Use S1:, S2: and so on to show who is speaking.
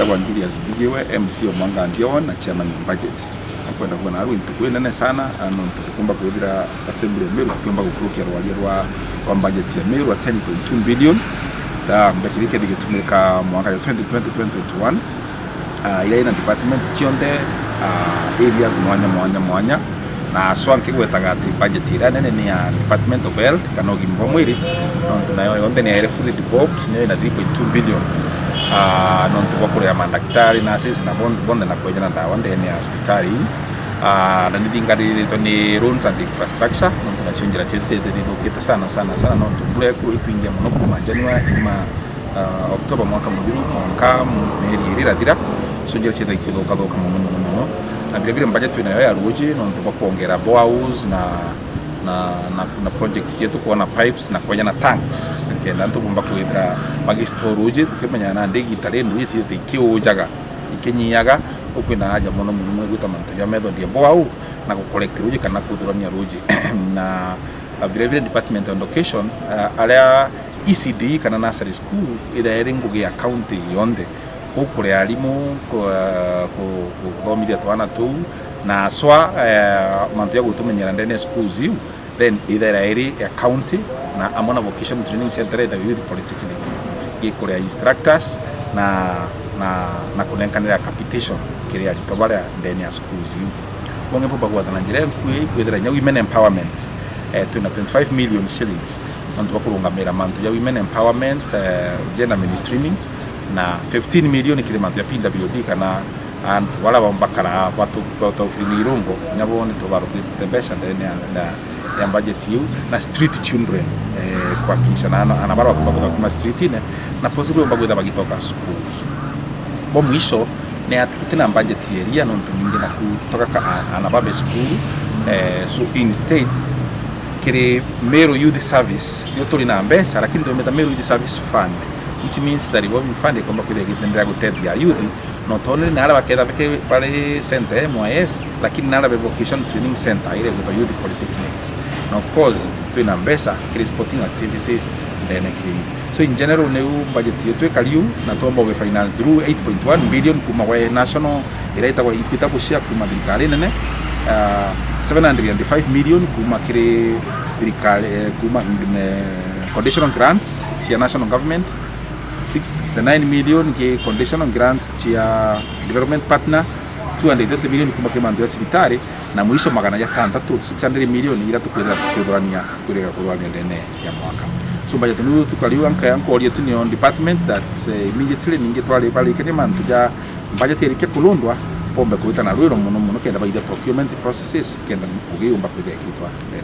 S1: ndagwa Julius Bigiwe MC Omanga Ndion na chairman budget akwenda kuona aru intukwenda sana ano tukumba kuhidira assembly ya Meru tukumba kukurukia rwa budget ya Meru wa 10.2 billion da mbesirike digitumika mwaka ya 2020-2021 ile ina department chionde areas mwanya na swanke gwetaga ati budget ira nene ni ya Department of Health kana ugimbo mwiri nonto nayo yonde ni fully developed ni na 3.2 billion nonto kwa kule ya madaktari na sisi na bonde na kwenye na dawa ndani ya hospitali na ndingari to ni roads and infrastructure nonto na chinjira chete kita sana nonto bure ku ipingia muno ku January ma Oktoba mwaka mudhiru mwaka meri irira dira chinjira chete kidoka doka muno na vile budget tunayo ya Ruji nonto kwa kuongera boreholes na projects yetu kuona pipes na kwenye na tanks kenda nto bumba kuidra magi storage tukimenya na ndegi talendo yiti kiujaga ikinyiyaga ukwina haja muno gwita manto ya method ya borehole na ku collect Ruji kana kuthurania Ruji na vile department of education area ECD kana nursery school ida eringu ya county yonde ukure alimu kuthomithia twana tu na swa manto ya gutumenyera ndene schools yu then either area ya county na amona vocational training center ida youth polytechnics ikore instructors na kunenkanira capitation kiri ali tobara ndene ya schools yu bonge popa kwa tanjire kwithira nya women empowerment tuna 25 million shillings manto bakurungamira manto ya women empowerment gender mainstreaming na 15 million kile manto ya PWD kana and wala bambakara watu kirinirungo nyabone to baro kutembesha ndani ya budget yu na street children kwa kisha na anabara kwa street ine na possible mbagweza bagitoka schools bo mwisho ne atikina budget area no ntumingi na kutoka anababe school so instead kile Meru Youth Service yo tuli na mbesa lakini ndio Meru Youth Service Fund which means that revolving fund kwamba kile kitendea kutetea youth not only nala bakeda pale center MYS lakini nala vocational training center ile kwa youth polytechnics and of course tuna mbesa kile sporting activities then so in general ne budget yetu ekaliu na tomba we final through 8.1 billion kuma wa national ile itakuwa ipita kushia kuma dirikali nene 705 million kuma kile dirikali kuma conditional grants cia national government 669 million ke conditional grants chia development partners 230 million kuma kemando ya sibitari na mwisho magana ya 600 million ila tukwenda kudhurania kulega kurwania ndene ya mwaka so budget ni tukaliwa nkayanko yetu ni on department that immediately ninge twale pale kemanto ja budget ile kulundwa pombe kuita na rwiro muno kenda by the procurement processes kenda kugiyumba kugira kitwa